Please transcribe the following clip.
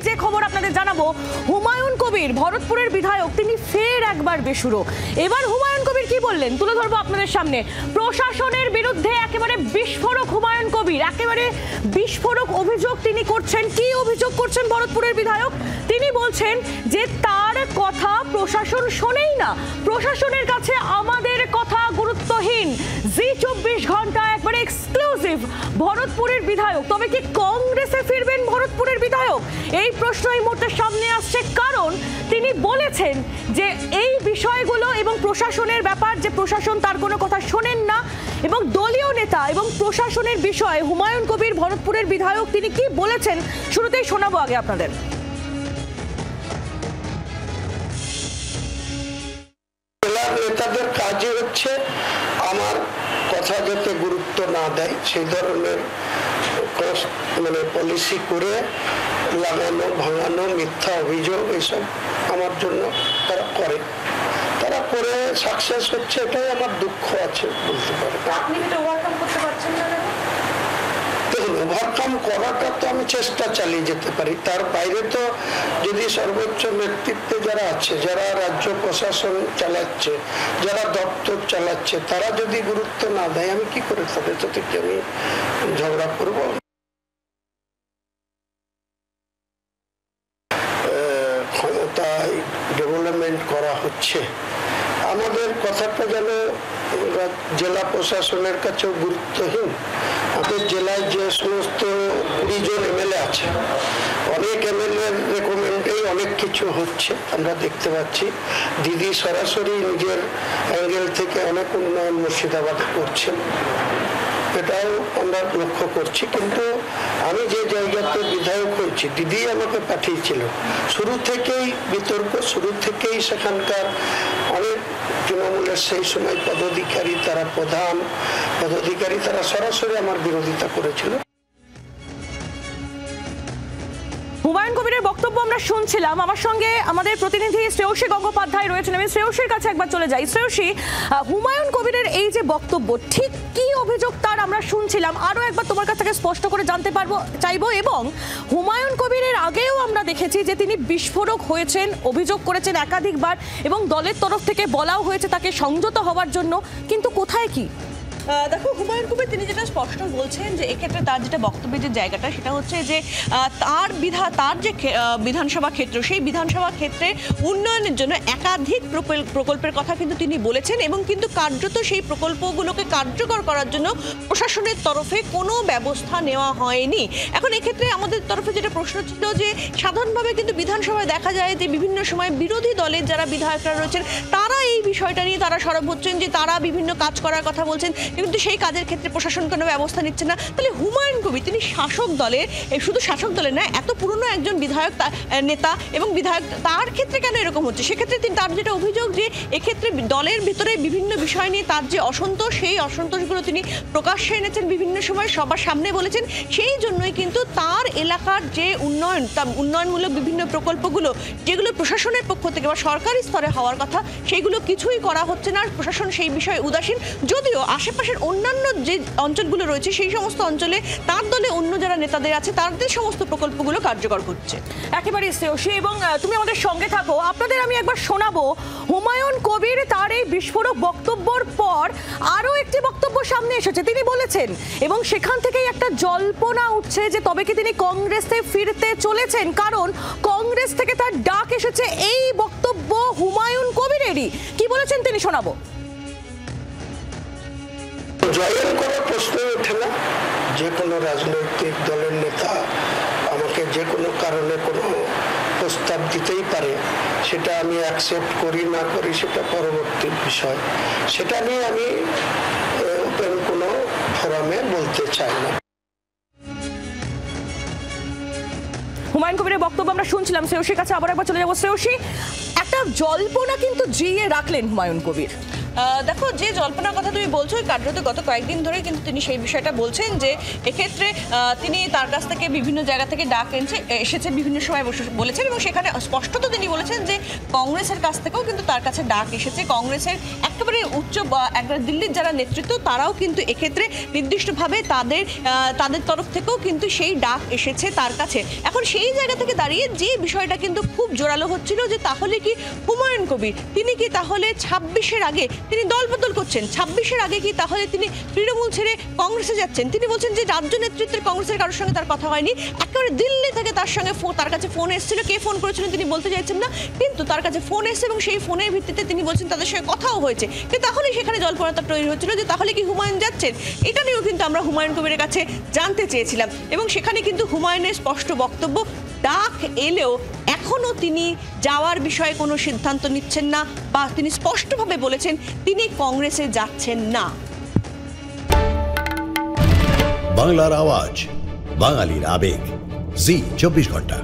যে খবর আপনাদের জানাবো, হুমায়ুন কবির ভরতপুরের বিধায়ক তিনি ফের একবার বেসুরো। এবার হুমায়ুন কবির কি বললেন তুলে ধরবো আপনাদের সামনে। প্রশাসনের বিরুদ্ধে একেবারে বিস্ফোরক হুমায়ুন কবির, একেবারে বিস্ফোরক অভিযোগ তিনি করছেন। কি অভিযোগ করছেন ভরতপুরের বিধায়ক? তিনি বলছেন যে তার কথা প্রশাসন শোনেই না, প্রশাসনের কাছে আমাদের কথা গুরুত্বহীন। জি 24 ঘন্টা একবারে এক্সক্লুসিভ ভরতপুরের বিধায়ক। তবে কি কংগ্রেসে ফিরবেন ভরতপুরের বিধায়ক? এই প্রশ্ন এই মুহূর্তে সামনে আসছে, কারণ তিনি বলেছেন যে এই বিষয়গুলো এবং প্রশাসনের ব্যাপার, যে প্রশাসন তার কোনো কথা শোনেন না, এবং দলীয় নেতা এবং প্রশাসনের বিষয়ে হুমায়ুন কবির ভরতপুরের বিধায়ক তিনি কি বলেছেন শুরুতেই শোনাবো আগে আপনাদের। নেতাদের কাজই হচ্ছে আমার কথা যাতে গুরুত্ব না দেয় সেই ধরনের পলিসি করে লাগানো, ভাঙানো, মিথ্যা অভিযোগ এসব আমার জন্য তারা করে সাকসেস হচ্ছে, এটাই আমার দুঃখ আছে বলতে পারে। আপনি এটা ওভারকাম করতে পারছেন না? দেখুন, ওভারকাম করাটা তো আমি চেষ্টা চালিয়ে যেতে পারি, তার বাইরে তো যদি সর্বোচ্চ নেতৃত্বে যারা আছে, যারা রাজ্য প্রশাসন চালাচ্ছে, যারা দপ্তর চালাচ্ছে, তারা যদি গুরুত্ব না দেয় আমি কি করে তাদের সাথে কি আমি ঝগড়া করব? ক্ষমতায় ডেভেলপমেন্ট করা হচ্ছে, আমাদের কথাটা যেন জেলা প্রশাসনের কাছেও গুরুত্বহীন। আমাদের জেলায় যে সমস্ত 20 জন এমএলএ আছে, অনেক এমএলএ রেকমেন্ডেই অনেক কিছু হচ্ছে আমরা দেখতে পাচ্ছি। দিদি সরাসরি নিজের অ্যাঙ্গেল থেকে অনেক উন্নয়ন মুর্শিদাবাদে করছেন, এটাও আমরা লক্ষ্য করছি। কিন্তু আমি যে জায়গাতে বিধায়ক হয়েছি, দিদি আমাকে পাঠিয়েছিল, শুরু থেকেই বিতর্ক, শুরু থেকেই সেখানকার অনেক তৃণমূলের সেই সময় পদাধিকারী, তারা প্রধান পদাধিকারী, তারা সরাসরি আমার বিরোধিতা করেছিল। হুমায়ুন কবিরের বক্তব্য আমরা শুনছিলাম। আমার সঙ্গে আমাদের প্রতিনিধি শ্রেয়সী গঙ্গোপাধ্যায় রয়েছেন, আমি শ্রেয়সীর কাছে একবার চলে যাই। শ্রেয়সী, হুমায়ুন কবিরের এই যে বক্তব্য, ঠিক কি অভিযোগ তার আমরা শুনছিলাম, আরো একবার তোমার কাছ থেকে স্পষ্ট করে জানতে চাইবো। এবং হুমায়ুন কবিরের আগেও আমরা দেখেছি যে তিনি বিস্ফোরক হয়েছেন, অভিযোগ করেছেন একাধিকবার, এবং দলের তরফ থেকে বলাও হয়েছে তাকে সংযত হওয়ার জন্য, কিন্তু কোথায় কি? দেখো, হুমায়ুন কবির তিনি যেটা স্পষ্ট বলছেন যে এক্ষেত্রে তার যেটা বক্তব্যের যে জায়গাটা, সেটা হচ্ছে যে তার যে বিধানসভা ক্ষেত্র, সেই বিধানসভা ক্ষেত্রে উন্নয়নের জন্য একাধিক প্রকল্পের কথা কিন্তু তিনি বলেছেন, এবং কিন্তু কার্যত সেই প্রকল্পগুলোকে কার্যকর করার জন্য প্রশাসনের তরফে কোনো ব্যবস্থা নেওয়া হয়নি। এখন এক্ষেত্রে আমাদের তরফে যেটা প্রশ্ন ছিল যে সাধারণভাবে কিন্তু বিধানসভায় দেখা যায় যে বিভিন্ন সময় বিরোধী দলের যারা বিধায়করা রয়েছেন তারা এই বিষয়টা নিয়ে তারা সরব হচ্ছেন, যে তারা বিভিন্ন কাজ করার কথা বলছেন, কিন্তু সেই কাজের ক্ষেত্রে প্রশাসন কোনো ব্যবস্থা নিচ্ছে না। তাহলে হুমায়ুন কবির তিনি শাসক দলের, শুধু শাসক দলের নয়, এত পুরনো একজন বিধায়ক নেতা এবং বিধায়ক, তার ক্ষেত্রে কেন এরকম হচ্ছে? সেক্ষেত্রে তিনি তার যেটা অভিযোগ যে এক্ষেত্রে দলের ভিতরে বিভিন্ন বিষয় নিয়ে তার যে অসন্তোষ, সেই অসন্তোষগুলো তিনি প্রকাশ্যে এনেছেন, বিভিন্ন সময় সবার সামনে বলেছেন। সেই জন্যই কিন্তু তার এলাকার যে উন্নয়ন, তার উন্নয়নমূলক বিভিন্ন প্রকল্পগুলো যেগুলো প্রশাসনের পক্ষ থেকে বা সরকারি স্তরে হওয়ার কথা, সেইগুলো কিছুই করা হচ্ছে না, প্রশাসন সেই বিষয়ে উদাসীন। যদিও আশেপাশের অন্যান্য যে অঞ্চলগুলো রয়েছে সেই সমস্ত অঞ্চলে তার দলে অন্য যারা নেতাদের আছে তাদের সমস্ত প্রকল্পগুলো কার্যকর করছে। একেবারে শ্রেয়সী, এবং তুমি আমাদের সঙ্গে থাকো, আপনাদের আমি একবার শোনাবো হুমায়ুন কবির তার এই বিস্ফোরক বক্তব্যর পর আরো একটি বক্তব্য সামনে এসেছে। তিনি বলেছেন, এবং সেখান থেকেই একটা জল্পনা উঠছে যে তবে কি তিনি কংগ্রেসে ফিরতে চলেছেন, কারণ কংগ্রেস থেকে তার ডাক এসেছে। এই বক্তব্য হুমায়ুন কবিরেরই, কি বলেছেন তিনি শোনাবো। জয়ের কোনো প্রশ্ন ওঠে না, যে কোনো রাজনৈতিক দলের নেতা আমাকে যে কোনো কারণে কোনো প্রস্তাব দিতেই পারে, সেটা আমি অ্যাকসেপ্ট করি না করি সেটা পরবর্তী বিষয়, সেটা নিয়ে আমি ওপেন কোনো ফোরামে বলতে চাই না। হুমায়ুন কবিরের বক্তব্য আমরা শুনছিলাম। শ্রেয়সীর কাছে আবার একবার চলে যাবো। শ্রেয়সী, একটা জল্পনা কিন্তু জিয়ে রাখলেন হুমায়ুন কবির। দেখো, যে জল্পনার কথা তুমি বলছো, কার্যত গত কয়েকদিন ধরে কিন্তু তিনি সেই বিষয়টা বলছেন যে এক্ষেত্রে তিনি তার কাছ থেকে বিভিন্ন জায়গা থেকে ডাক এসেছে, বিভিন্ন সময় বলেছেন, এবং সেখানে স্পষ্টত তিনি বলেছেন যে কংগ্রেসের কাছ থেকেও কিন্তু তার কাছে ডাক এসেছে। কংগ্রেসের একেবারে উচ্চ একটা দিল্লির যারা নেতৃত্ব তারাও কিন্তু এক্ষেত্রে নির্দিষ্টভাবে তাদের তরফ থেকেও কিন্তু সেই ডাক এসেছে তার কাছে। এখন সেই জায়গা থেকে দাঁড়িয়ে যে বিষয়টা কিন্তু খুব জোরালো হচ্ছিল যে তাহলে কি হুমায়ুন কবির তিনি কি তাহলে 26-এর আগে তিনি দলবদল করছেন, 26-এর আগে কি তাহলে তিনি তৃণমূল ছেড়ে কংগ্রেসে যাচ্ছেন? তিনি বলছেন যে রাজ্য নেতৃত্বের কংগ্রেসের কারোর সঙ্গে তার কথা হয়নি, একেবারে দিল্লি থেকে তার সঙ্গে তার কাছে ফোন এসেছিল, কে ফোন করেছিলেন তিনি বলতে চাইছেন না, কিন্তু তার কাছে ফোন এসেছে এবং সেই ফোনের ভিত্তিতে তিনি বলছেন তাদের সঙ্গে কথাও হয়েছে। কিন্তু তাহলে সেখানে জল্পনাটা তৈরি হচ্ছিল যে তাহলে কি হুমায়ুন যাচ্ছেন, এটা নিয়েও কিন্তু আমরা হুমায়ুন কবিরের কাছে জানতে চেয়েছিলাম, এবং সেখানে কিন্তু হুমায়ুনের স্পষ্ট বক্তব্য, ডাক এলেও এখনো তিনি যাওয়ার বিষয়ে কোনো সিদ্ধান্ত নিচ্ছেন না, বা তিনি স্পষ্টভাবে বলেছেন তিনি কংগ্রেসে যাচ্ছেন না। বাংলার আওয়াজ, বাঙালির আবেগ, জি 24 ঘন্টা।